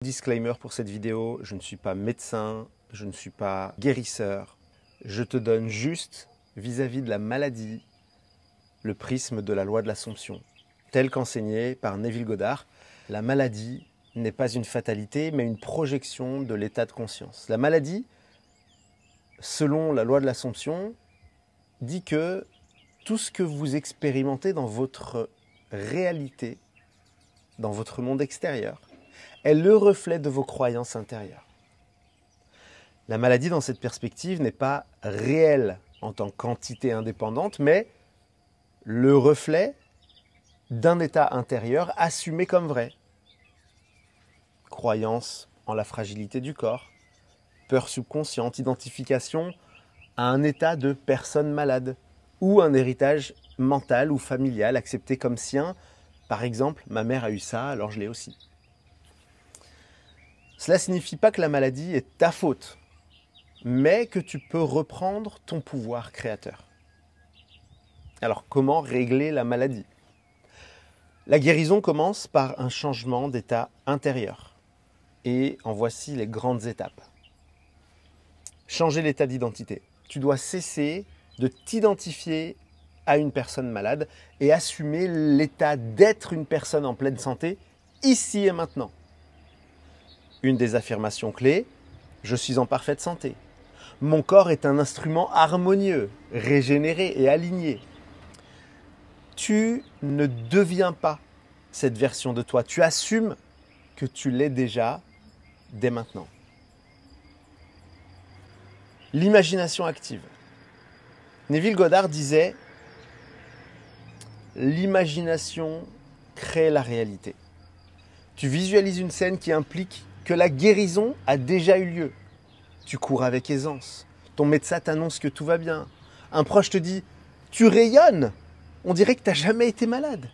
Disclaimer pour cette vidéo, je ne suis pas médecin, je ne suis pas guérisseur. Je te donne juste, vis-à-vis de la maladie, le prisme de la loi de l'Assomption. Tel qu'enseigné par Neville Goddard, la maladie n'est pas une fatalité, mais une projection de l'état de conscience. La maladie, selon la loi de l'Assomption, dit que tout ce que vous expérimentez dans votre réalité, dans votre monde extérieur, est le reflet de vos croyances intérieures. La maladie, dans cette perspective, n'est pas réelle en tant qu'entité indépendante, mais le reflet d'un état intérieur assumé comme vrai. Croyance en la fragilité du corps, peur subconsciente, identification à un état de personne malade, ou un héritage mental ou familial accepté comme sien. Par exemple, ma mère a eu ça, alors je l'ai aussi. Cela ne signifie pas que la maladie est ta faute, mais que tu peux reprendre ton pouvoir créateur. Alors, comment régler la maladie? La guérison commence par un changement d'état intérieur. Et en voici les grandes étapes. Changer l'état d'identité. Tu dois cesser de t'identifier à une personne malade et assumer l'état d'être une personne en pleine santé, ici et maintenant. Une des affirmations clés, je suis en parfaite santé. Mon corps est un instrument harmonieux, régénéré et aligné. Tu ne deviens pas cette version de toi. Tu assumes que tu l'es déjà dès maintenant. L'imagination active. Neville Goddard disait « L'imagination crée la réalité ». Tu visualises une scène qui implique que la guérison a déjà eu lieu. Tu cours avec aisance. Ton médecin t'annonce que tout va bien. Un proche te dit « Tu rayonnes !» On dirait que tu n'as jamais été malade.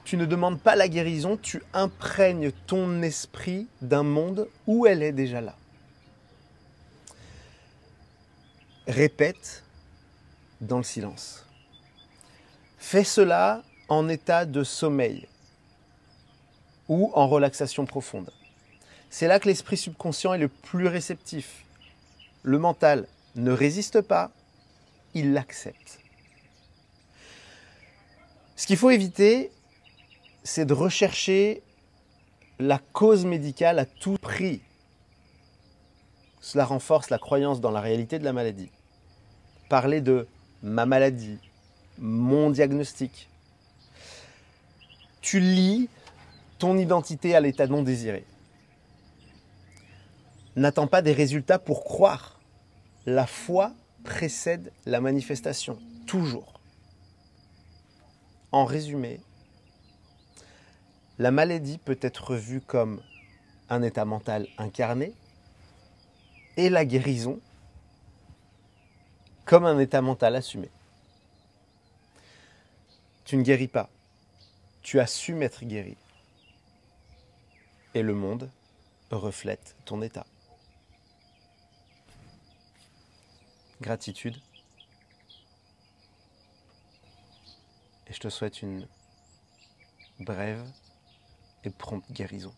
Tu ne demandes pas la guérison, tu imprègnes ton esprit d'un monde où elle est déjà là. Répète dans le silence. Fais cela en état de sommeil ou en relaxation profonde. C'est là que l'esprit subconscient est le plus réceptif. Le mental ne résiste pas, il l'accepte. Ce qu'il faut éviter, c'est de rechercher la cause médicale à tout prix. Cela renforce la croyance dans la réalité de la maladie. Parler de ma maladie, mon diagnostic. Tu lies ton identité à l'état non désiré. N'attends pas des résultats pour croire. La foi précède la manifestation, toujours. En résumé, la maladie peut être vue comme un état mental incarné et la guérison comme un état mental assumé. Tu ne guéris pas, tu assumes être guéri. Et le monde reflète ton état. Gratitude. Et je te souhaite une brève et prompte guérison.